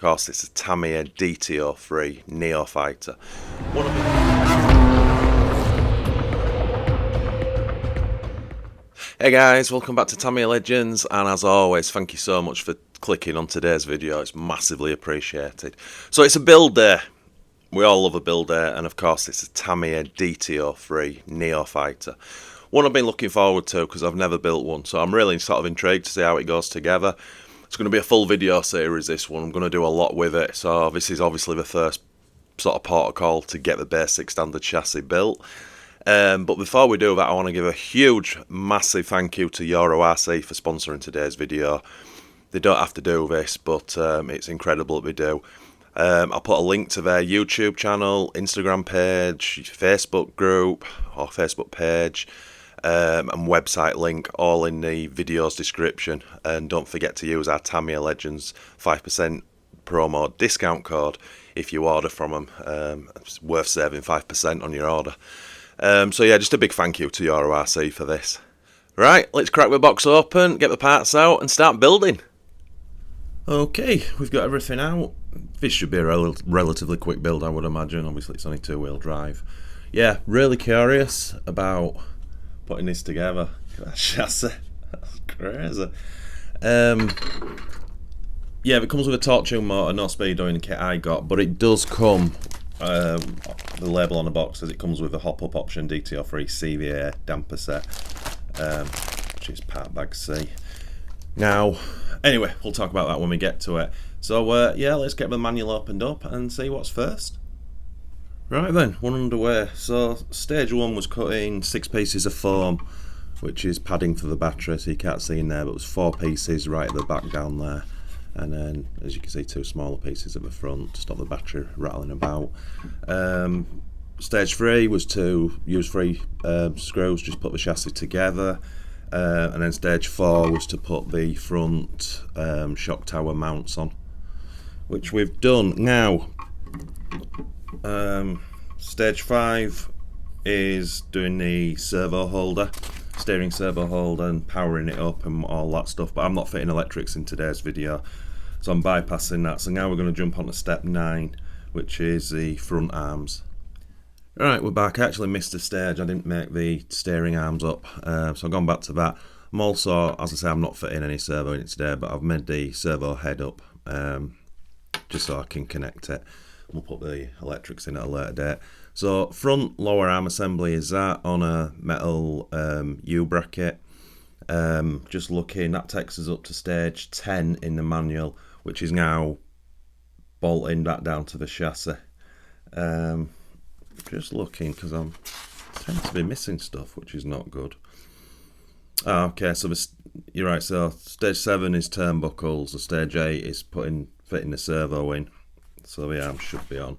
course, it's a Tamiya DTO3 Neofighter. Hey guys, welcome back to Tamiya Legends, and as always, thank you so much for clicking on today's video. It's massively appreciated. So it's a build day. We all love a build day, and of course it's a Tamiya DTO3 Neofighter. One I've been looking forward to because I've never built one, so I'm really sort of intrigued to see how it goes together. It's going to be a full video series, this one. I'm going to do a lot with it, so this is obviously the first sort of protocol to get the basic standard chassis built. But before we do that, I want to give a huge, massive thank you to Euro RC for sponsoring today's video. They don't have to do this, but it's incredible that they do. I'll put a link to their YouTube channel, Instagram page, Facebook group or Facebook page, and website link all in the video's description. And don't forget to use our Tamiya Legends 5% promo discount code if you order from them. It's worth saving 5% on your order. So yeah, just a big thank you to Euro RC for this. Right, let's crack the box open, get the parts out and start building. Okay, we've got everything out. This should be a relatively quick build, I would imagine. Obviously it's only two-wheel drive. Yeah, really curious about putting this together. Look at that chassis, that's crazy. Yeah, it comes with a torque tune motor, no speedo in the kit I got, but it does come, the label on the box says it comes with a hop-up option DTO3 CVA damper set, which is part bag C. Now, anyway, we'll talk about that when we get to it. So yeah, let's get the manual opened up and see what's first. Right then, one underway. So stage one was cutting 6 pieces of foam, which is padding for the battery, so you can't see in there, but it was 4 pieces right at the back down there. And then, as you can see, 2 smaller pieces at the front to stop the battery rattling about. Stage 3 was to use 3 screws, just put the chassis together. And then stage 4 was to put the front shock tower mounts on, which we've done. Now, stage 5 is doing the servo holder, steering servo holder and powering it up and all that stuff, but I'm not fitting electrics in today's video, so I'm bypassing that. So now we're going to jump on to step 9, which is the front arms. Right, we're back. I actually missed a stage. I didn't make the steering arms up, so I've gone back to that. I'm also, as I say, I'm not fitting any servo in it today, but I've made the servo head up just so I can connect it. We'll put the electrics in at a later date. So front lower arm assembly is that on a metal U-bracket. Just looking, that takes us up to stage 10 in the manual, which is now bolting that down to the chassis. Just looking because I tend to be missing stuff, which is not good. Oh, okay, so you're right. So stage 7 is turnbuckles. So stage 8 is fitting the servo in. So the arms should be on.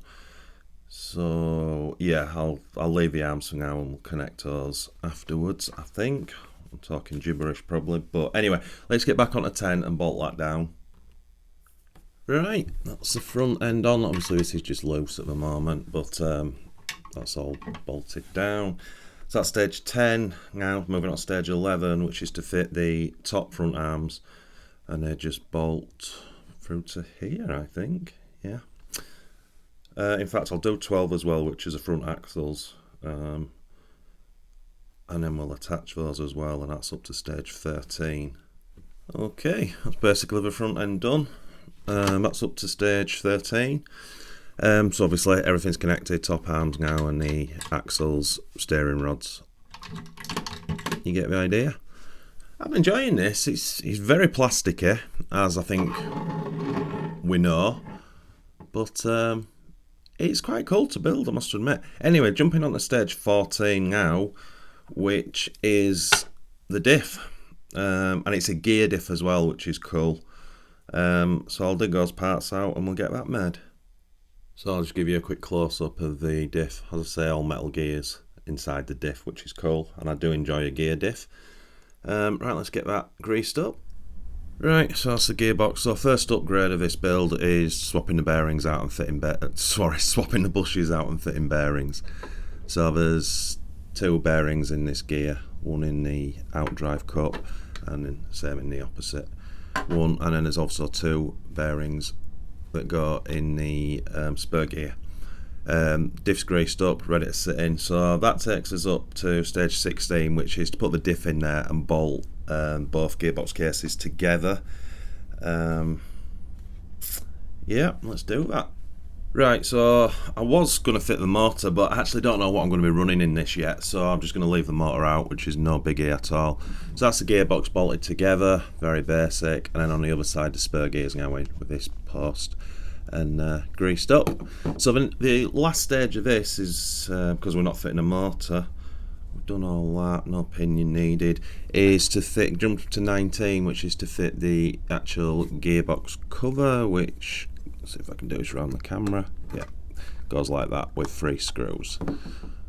So yeah, I'll leave the arms for now and we'll connect those afterwards. I think I'm talking gibberish probably, but anyway, let's get back onto 10 and bolt that down. Right, that's the front end on. Obviously this is just loose at the moment, but that's all bolted down. So that's stage 10. Now moving on to stage 11, which is to fit the top front arms, and they just bolt through to here, I think. Yeah. In fact, I'll do 12 as well, which is the front axles, and then we'll attach those as well, and that's up to stage 13. Okay, that's basically the front end done. That's up to stage 13. So obviously everything's connected, top arms now, and the axles, steering rods. You get the idea? I'm enjoying this. It's very plasticky, as I think we know, but it's quite cool to build, I must admit. Anyway, jumping on to stage 14 now, which is the diff, and it's a gear diff as well, which is cool. So I'll dig those parts out and we'll get that made. So I'll just give you a quick close-up of the diff. As I say, all metal gears inside the diff, which is cool, and I do enjoy a gear diff. Right, let's get that greased up. Right, so that's the gearbox. So first upgrade of this build is swapping the bearings out and fitting swapping the bushes out and fitting bearings. So there's 2 bearings in this gear, one in the outdrive cup and then same in the opposite one, and then there's also 2 bearings that go in the spur gear. Diff's greased up, ready to sit in, so that takes us up to stage 16, which is to put the diff in there and bolt both gearbox cases together. Yeah, let's do that. Right, so I was going to fit the motor, but I actually don't know what I'm going to be running in this yet, so I'm just going to leave the motor out, which is no biggie at all. So that's the gearbox bolted together, very basic, and then on the other side the spur gears going with this post and greased up. So the last stage of this is, because we're not fitting a motor, we've done all that, no pinion needed, is to jump to 19, which is to fit the actual gearbox cover, which, let's see if I can do this around the camera. Yeah, goes like that with 3 screws.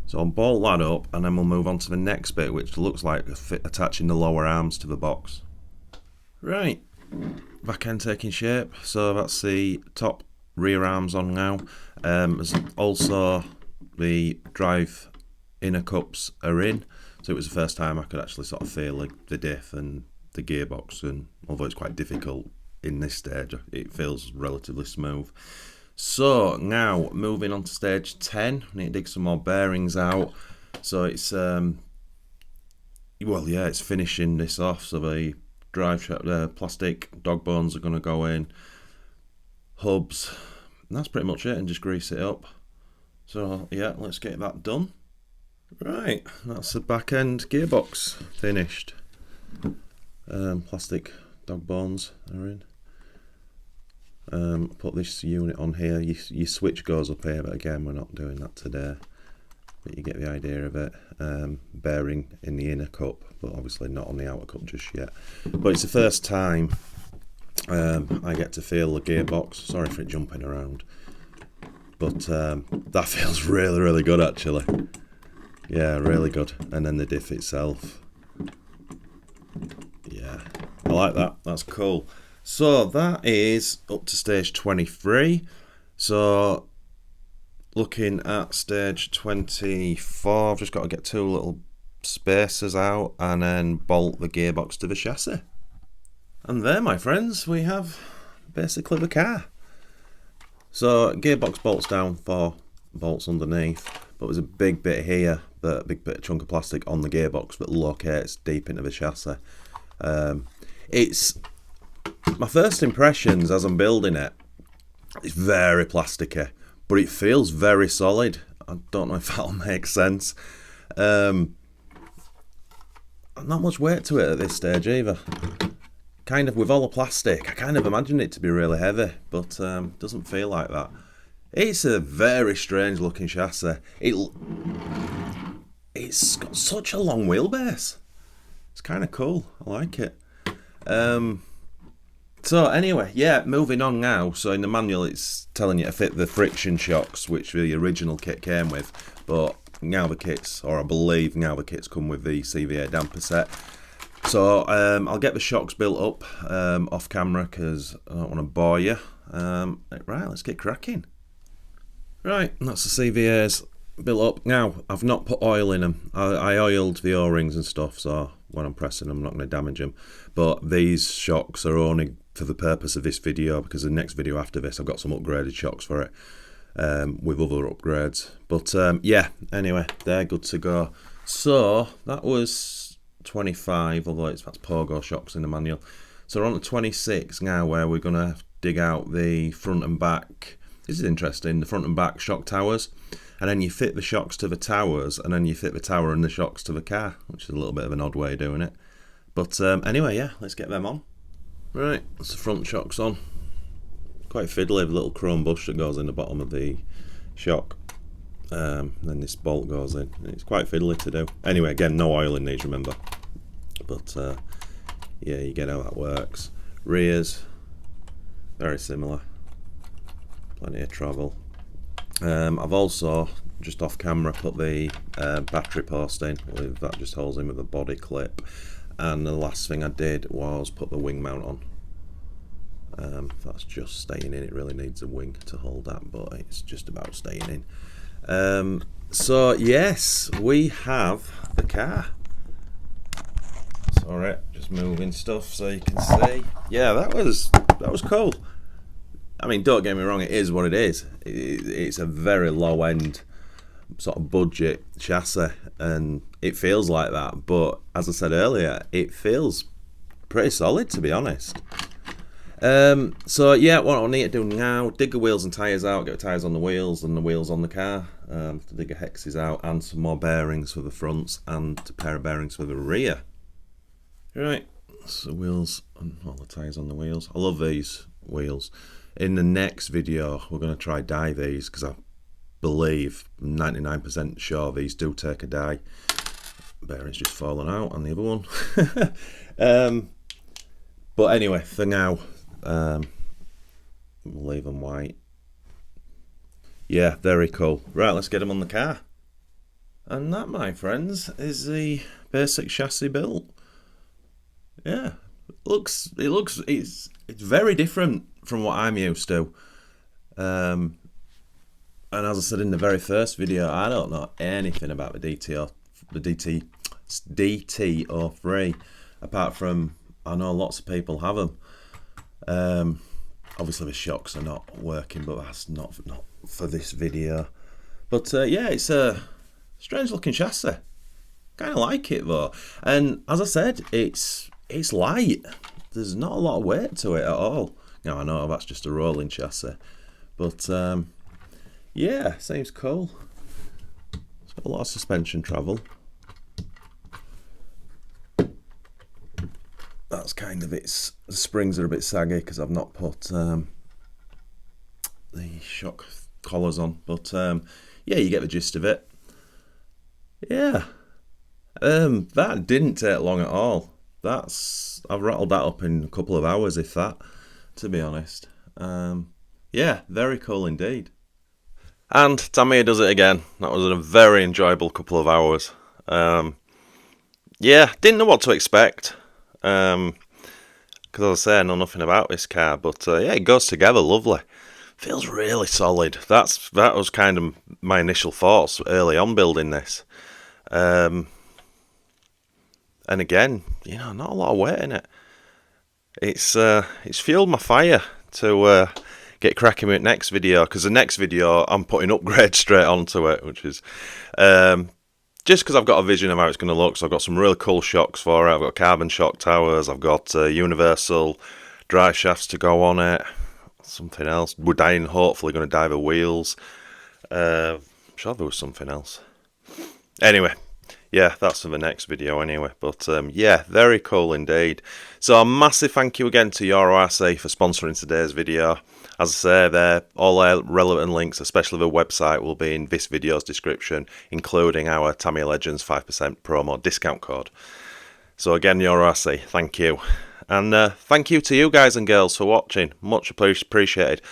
So I'll bolt that up and then we'll move on to the next bit, which looks like attaching the lower arms to the box. Right, back end taking shape. So that's the top rear arms on now. There's also the drive inner cups are in. So it was the first time I could actually sort of feel the diff and the gearbox, and although it's quite difficult in this stage, it feels relatively smooth. So now moving on to stage 10, I need to dig some more bearings out. So it's well, yeah, it's finishing this off. So the drive shaft, plastic dog bones are going to go in, hubs, and that's pretty much it, and just grease it up. So yeah, let's get that done. Right, that's the back end gearbox finished. Plastic dog bones are in. Put this unit on here. Your switch goes up here, but again we're not doing that today, but you get the idea of it. Bearing in the inner cup, but obviously not on the outer cup just yet. But it's the first time I get to feel the gearbox. Sorry for it jumping around, but that feels really, really good actually. Yeah, really good. And then the diff itself, yeah, I like that. That's cool. So that is up to stage 23. So looking at stage 24, I've just got to get 2 little spacers out and then bolt the gearbox to the chassis. And there, my friends, we have basically the car. So gearbox bolts down, 4 bolts underneath, but there's a big bit here, a big bit of chunk of plastic on the gearbox that locates deep into the chassis. It's my first impressions as I'm building it. It's very plasticky, but it feels very solid. I don't know if that'll make sense. Not much weight to it at this stage either. Kind of with all the plastic, I kind of imagine it to be really heavy, but doesn't feel like that. It's a very strange looking chassis. It's got such a long wheelbase. It's kind of cool. I like it. So anyway, yeah, moving on now. So in the manual it's telling you to fit the friction shocks, which the original kit came with, but now the kits, or I believe now the kits come with the CVA damper set. So I'll get the shocks built up off camera because I don't want to bore you. Right, let's get cracking. Right, that's the CVAs built up. Now, I've not put oil in them. I oiled the O-rings and stuff, so when I'm pressing them I'm not going to damage them. But these shocks are only for the purpose of this video, because the next video after this I've got some upgraded shocks for it with other upgrades. But yeah, anyway, they're good to go. So that was 25, although that's Pogo shocks in the manual. So we're on to 26 now, where we're going to dig out the front and back. This is interesting, the front and back shock towers, and then you fit the shocks to the towers, and then you fit the tower and the shocks to the car, which is a little bit of an odd way of doing it. But anyway, yeah, let's get them on. Right, that's the front shocks on. Quite fiddly, with a little chrome bush that goes in the bottom of the shock. Then this bolt goes in. It's quite fiddly to do. Anyway, again, no oil in these, remember. But yeah, you get how that works. Rears, very similar. Plenty of travel. I've also, just off camera, put the battery post in. That just holds in with a body clip. And the last thing I did was put the wing mount on. That's just staying in. It really needs a wing to hold that, but it's just about staying in. So yes, we have the car. Sorry, just moving stuff so you can see. Yeah, that was cool. I mean, don't get me wrong, it is what it is. It's a very low end sort of budget chassis, and it feels like that. But as I said earlier, it feels pretty solid, to be honest. So yeah, what I need to do now, dig the wheels and tyres out, get the tyres on the wheels and the wheels on the car, to dig the hexes out, and some more bearings for the fronts and a pair of bearings for the rear. Right, so wheels and all the tyres on the wheels. I love these wheels. In the next video, we're going to try dye these, because I believe 99% sure these do take a dye. Bearing's just fallen out on the other one. But anyway, for now, we'll leave them white. Yeah, very cool. Right, let's get them on the car. And that, my friends, is the basic chassis built. Yeah, it's very different from what I'm used to. And as I said in the very first video, I don't know anything about the DT03, apart from I know lots of people have them. Obviously the shocks are not working, but that's not for this video. But yeah, it's a strange looking chassis. Kind of like it though, and as I said, it's light. There's not a lot of weight to it at all. Now I know that's just a rolling chassis, but yeah, seems cool. It's got a lot of suspension travel. That's kind of the springs are a bit saggy because I've not put the shock collars on, but yeah, you get the gist of it. Yeah, that didn't take long at all. I've rattled that up in a couple of hours, if that, to be honest. Yeah, very cool indeed. And Tamiya does it again. That was a very enjoyable couple of hours. Yeah, didn't know what to expect. Because as I say, I know nothing about this car, but yeah, it goes together lovely. Feels really solid. That was kind of my initial thoughts early on building this. And again, you know, not a lot of weight in it. It's fueled my fire to get cracking with next video, because the next video I'm putting upgrades straight onto it, which is just because I've got a vision of how it's going to look. So I've got some really cool shocks for it. I've got carbon shock towers. I've got universal drive shafts to go on it. Something else. We're hopefully going to dye the wheels. I'm sure there was something else. Anyway, yeah, that's for the next video anyway. But yeah, very cool indeed. So a massive thank you again to EuroRC for sponsoring today's video. As I say, all their relevant links, especially the website, will be in this video's description, including our Tamiya Legends 5% promo discount code. So again, EuroRC, thank you. And thank you to you guys and girls for watching. Much appreciated.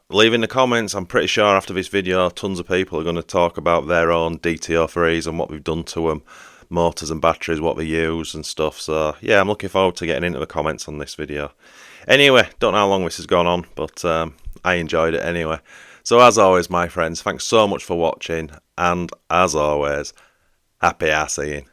Leave in the comments. I'm pretty sure after this video, tons of people are going to talk about their own DT03s and what we've done to them. Motors and batteries, what they use and stuff. So yeah, I'm looking forward to getting into the comments on this video. Anyway, don't know how long this has gone on, but I enjoyed it anyway. So as always, my friends, thanks so much for watching. And as always, happy RCing.